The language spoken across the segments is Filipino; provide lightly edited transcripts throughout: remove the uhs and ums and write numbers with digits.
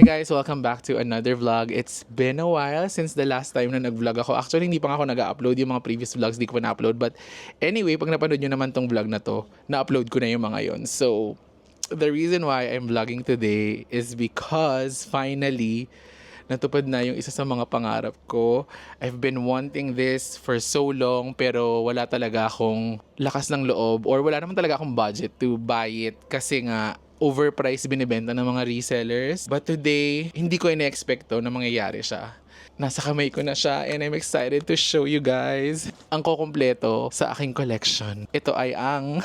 Hi guys! Welcome back to another vlog. It's been a while since the last time na nag-vlog ako. Actually, hindi pa nga ako nag-upload yung mga previous vlogs, di ko pa na-upload. But anyway, pag napanood nyo naman tong vlog na to, na-upload ko na yung mga yon. So, the reason why I'm vlogging today is because finally, natupad na yung isa sa mga pangarap ko. I've been wanting this for so long pero wala talaga akong lakas ng loob or wala naman talaga akong budget to buy it kasi nga overpriced binibenta ng mga resellers. But today, hindi ko ina-expect to na mangyayari siya. Nasa kamay ko na siya and I'm excited to show you guys ang kukumpleto sa aking collection. Ito ay ang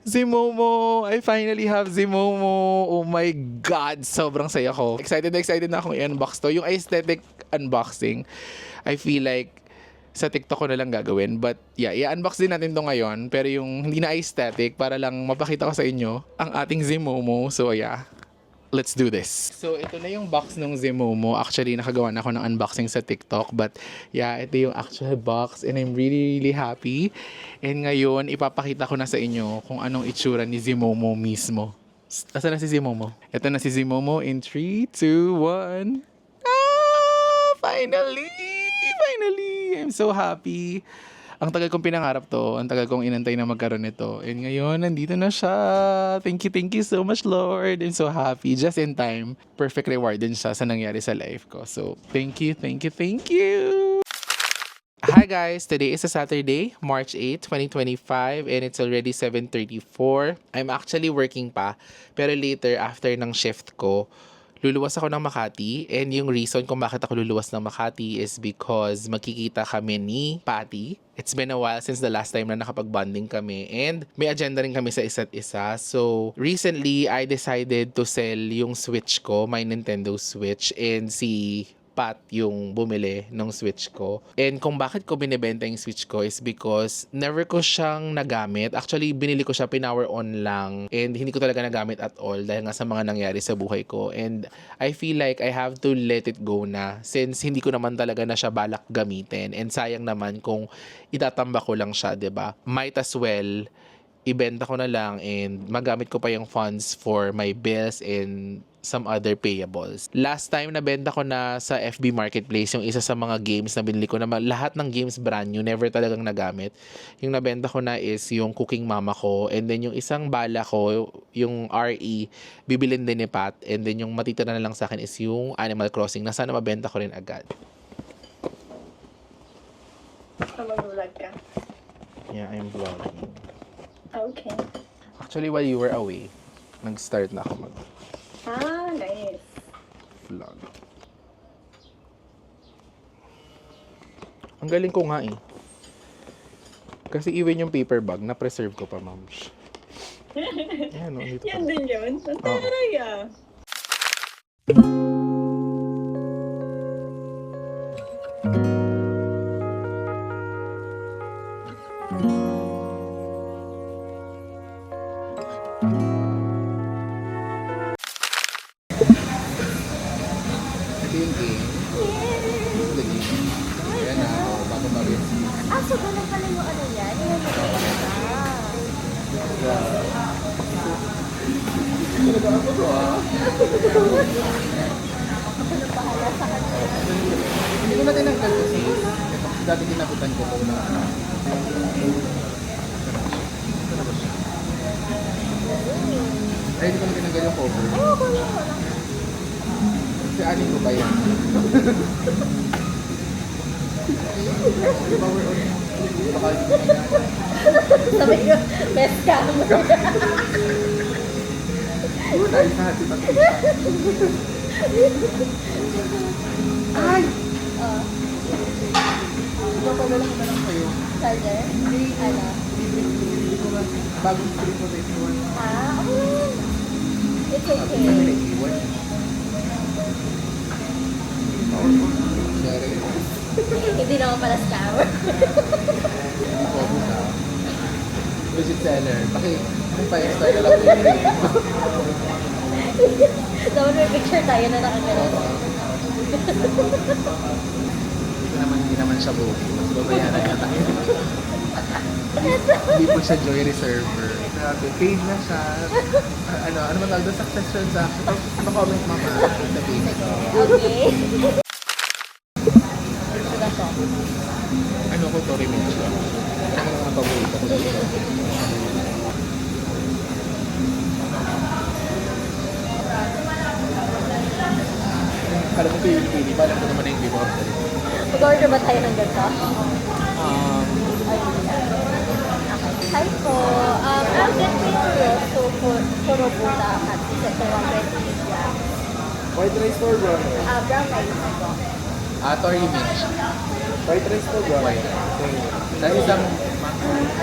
Zimomo! I finally have Zimomo! Oh my God! Sobrang saya ko. Excited na akong i-unbox to. Yung aesthetic unboxing, I feel like sa TikTok ko na lang gagawin. But yeah, i-unbox din natin to ngayon. Pero yung hindi na aesthetic, para lang mapakita ko sa inyo ang ating Zimomo. So yeah, let's do this. So ito na yung box ng Zimomo. Actually, nakagawa na ako ng unboxing sa TikTok. But yeah, ito yung actual box and I'm really happy. And ngayon, ipapakita ko na sa inyo kung anong itsura ni Zimomo mismo. Asan na si Zimomo? Ito na si Zimomo in 3, 2, 1. Ah! Finally! I'm so happy. Ang tagal kong pinangarap to. Ang tagal kong inantay na magkaroon nito. And ngayon, nandito na siya. Thank you so much, Lord. I'm so happy. Just in time. Perfect reward din siya sa nangyari sa life ko. So, thank you. Hi guys! Today is a Saturday, March 8, 2025 and it's already 7:34. I'm actually working pa, pero later after ng shift ko, luluwas ako ng Makati and yung reason kung bakit ako luluwas ng Makati is because magkikita kami ni Patty. It's been a while since the last time na nakapag-bonding kami and may agenda rin kami sa isa't isa. So, recently, I decided to sell yung Switch ko, my Nintendo Switch, and si Pat yung bumili ng Switch ko. And kung bakit ko binibenta yung Switch ko is because never ko siyang nagamit. Actually, binili ko siya pinower on lang and hindi ko talaga nagamit at all dahil nga sa mga nangyari sa buhay ko. And I feel like I have to let it go na since hindi ko naman talaga na siya balak gamitin. And sayang naman kung itatamba ko lang siya, 'di ba? Might as well ibenta ko na lang and magamit ko pa yung funds for my bills and some other payables. Last time nabenta ko na sa FB Marketplace yung isa sa mga games na binili ko na lahat ng games brand new, never talagang nagamit. Yung nabenta ko na is yung Cooking Mama ko and then yung isang bala ko, yung RE, bibilin din ni Pat and then yung matitira na lang sa akin is yung Animal Crossing na sana mabenta ko rin agad. Mag-vlog ka? Yeah, I'm vlogging. Okay. Actually, while you were away, nag-start na ako Nice. vlog. Ang galing ko nga eh. Kasi even yung paper bag, na-preserve ko pa, ma'am. Ayan, no, dito Yan pa. din yun. Ang taray ah. Ito yung game. This is the game. Ayan na, bago-bago yung So ganun pala yung ano yan? Yung Hindi ko na tinanggal kasi ito dati kinabutan ko kung na ay, hindi ko na tinanggal yung cover. Kasi anin ko ba yan? Di ba we're on? Baka sabi ko, best ka mo. yun ay sa hati pati. Ay! Diba pala lang na lang kayo? Charger? Ano? Hindi ko ba bagong screen ko sa iwan? Okay. It's Sabi okay. kami nag-iwan. Sorry. Hindi naman pala scammer. Focus na. Legit seller. Kung pa-extra na lang po yung name. Dapat may picture tayo na nakagano'n. Hindi naman siya buo. Mas babayaran na tayo. Hindi po siya Joy Reserver. Grabe, paid na siya. Ano man tawag doon? Success transaction. Pa-comment mama sa page ko. Okay. Sila to. Ano ko to, remix lang. Tsaka mga paborito ko dito. Kala mo pili-pili pa, alam ko naman na yung before. Mag-order ba tayo ng ganito? Um, Hi po. I'll get me a roll so for Robuta at set to 120 grams. White rice for brown. Brown rice po. Tori Minch. White rice for brown. White. That is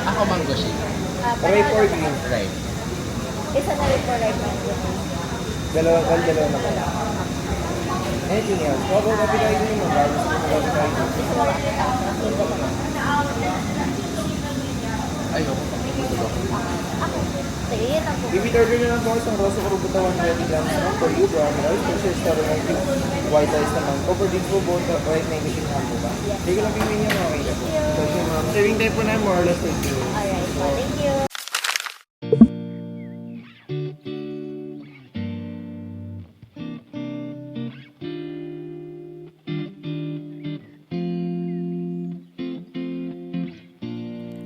ako mango shake. Ripe or green? Right. Isa na rin po right mango. Dalawa na pala. Anything else? How about appetizer mo? Bago sa mga appetizer. Isa na lang kita. Ayoko. Sige, yun ang po. Order nyo lang po isang rosa kurubuta 120 grams naman for you, brown rice. For sure, star white rice naman. Over din po both white 96 na po ba? Hindi ko lang pingin nyo, okay na po. So, siya ma'am. Serving time po na more or less 30 minutes. Alright po. Thank you.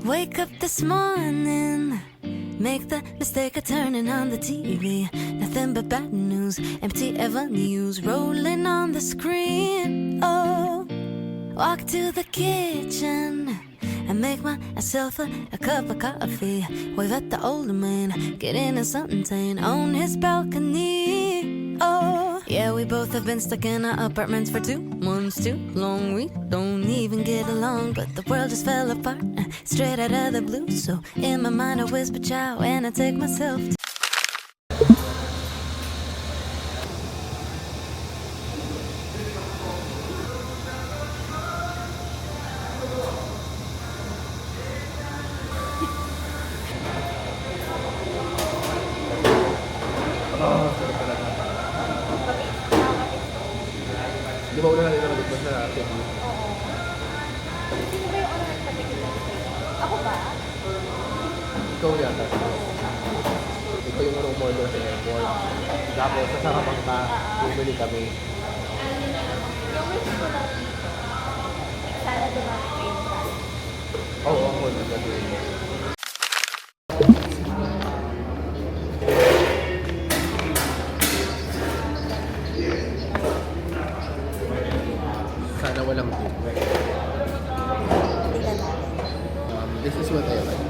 Wake up this morning, make the mistake of turning on the TV. Nothing but bad news, empty avenues rolling on the screen. Oh, walk to the kitchen and make myself a cup of coffee. Wave at the older man, get in something tame on his balcony. Oh, yeah, we both have been stuck in our apartments for 2 months too long. We don't even get along, but the world just fell apart straight out of the blue. So in my mind I whisper ciao and I take myself to Di ba una natin naman dito sa TV? Oo. Sino ba yung nagpatikilan sa'yo? Ako ba? Ikaw yata. Ikaw yung umorder sa airport. Tapos sa sarapang ka, bumili kami. Yung wish ko lang sana dumami kayo sa Oo, ako nagagawin mo. Sana walang tip. tingnan natin. This is what I like.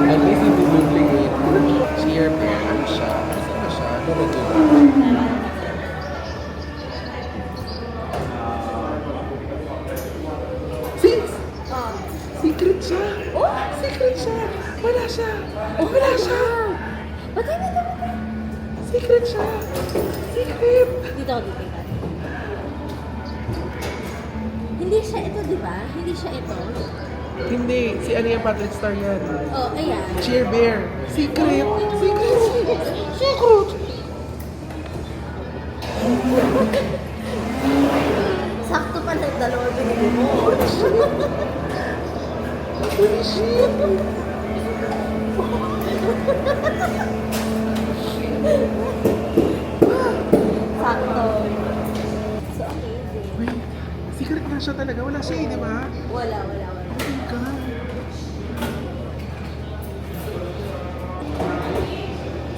At least hindi duplicate. Cheer bear. Ano siya? Ano siya? Ano ba Sis! Oh. Secret siya! Oh! Secret siya! Wala siya! Wala siya! Ba't yun ito? Secret siya! Secret! Dito ako titingnan. Hindi siya ito, di ba? Hindi siya ito. Hindi. Si ano yung Patrick Star yan? Oh, ayan. Cheer bear. Secret! Secret! Secret! Sakto pa ng dalawa binili mo. Sakto. So amazing. Wait. Secret na siya talaga. Wala siya eh, di ba? Wala. Oh my God.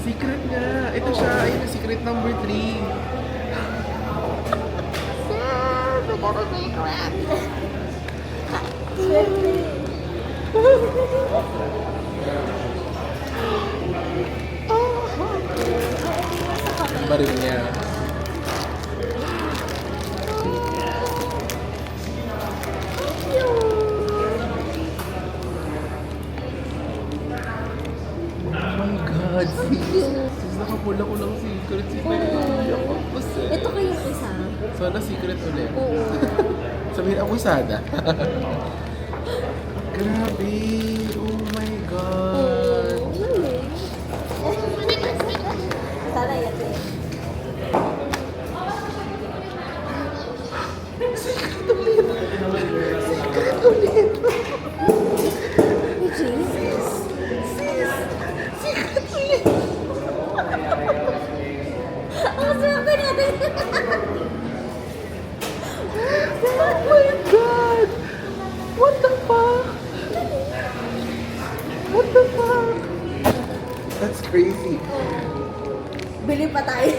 Secret nga. Ito siya. Ayun yung secret number 3. Sir! Nagkoro secret! Swerte. Ang baril niya. Oh my God, sis. Sis, nakapula wala ko ng secret. Iyak ako, sis. Ito kayong isa. Sana secret ulit. Oo. Sabihin ako sana. Grabe. Oh my God. Sana yan eh. Ang sabi natin. Oh my God! What the fuck? What the fuck? That's crazy. Bili pa tayo.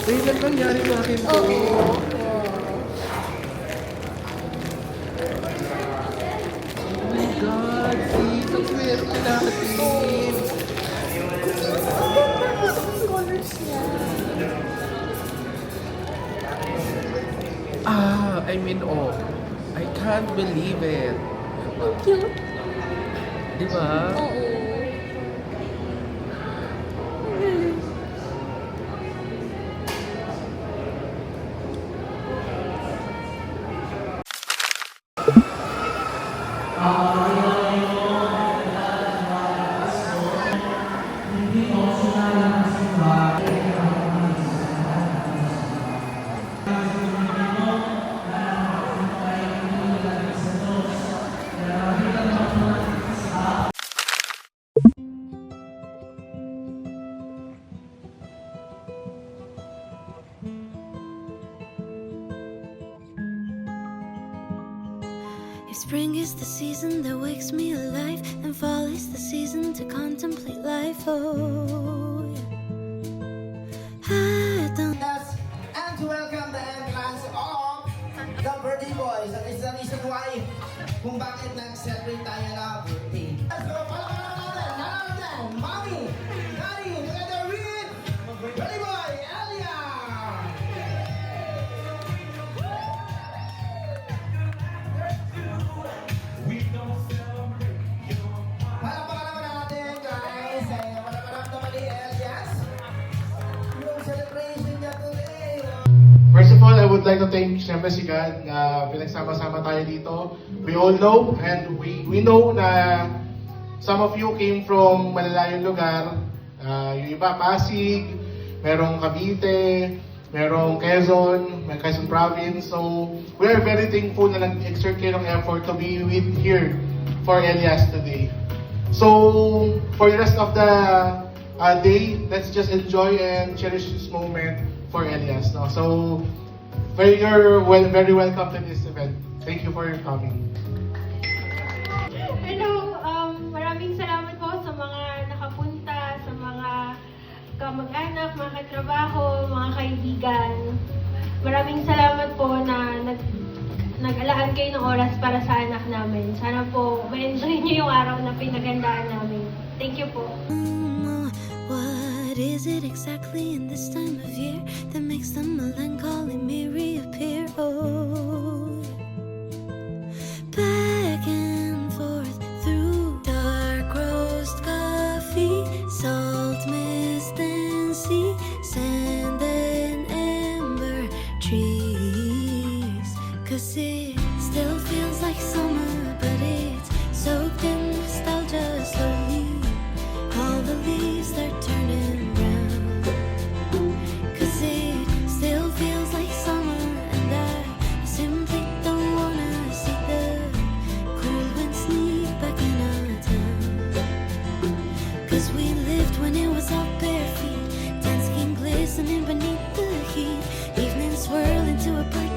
Ngayon lang nangyari sa akin to. Oo. Oh my God, sis. Ang swerte natin. Colors niya. I'm in awe. I can't believe it. Ang cute. Di ba? Oo. If spring is the season that wakes me alive, then fall is the season to contemplate life. Oh, yeah. I don't. Yes, and to welcome the entrance of the birthday boys. That is the reason why kung bakit nag-celebrate tayo na birthday. Let's go! Palakpakan natin! None of them! Mommy! Daddy! Together with birthday boy, Elia! Palakpakan naman natin, guys! Palakpakan ni Elias. Yung celebration niya today. First of all, I would like to thank siyempre si God na pinagsama-sama tayo dito. We all know and we know na some of you came from malalayong lugar. Yung iba, Pasig, merong Cavite, merong Quezon, may Quezon Province. So, we are very thankful na nag-exert kayo ng effort to be with here for Elias today. So, for the rest of the day, let's just enjoy and cherish this moment for Elias. No? So, you're very welcome to this event. Thank you for coming. Hello, maraming salamat po sa mga nakapunta, sa mga kamag-anak, mga katrabaho, mga kaibigan. Maraming salamat po na nag-alaan kayo ng oras para sa anak namin. Sana po ma-enjoy niyo yung araw na pinagandaan namin. Thank you po. What is it exactly in this time of year that makes the melancholy me reappear? Oh, back and forth through dark roast coffee, salt mist and sea, sand and amber trees. 'Cause it still feels like summer, but it's soaked in nostalgia slowly. All the leaves they're turning brown. 'Cause it still feels like summer, and I simply don't wanna see the cold wind sneak back in our town. 'Cause we lived when it was our bare feet, tan skin glistening beneath the heat, evening swirl into a bright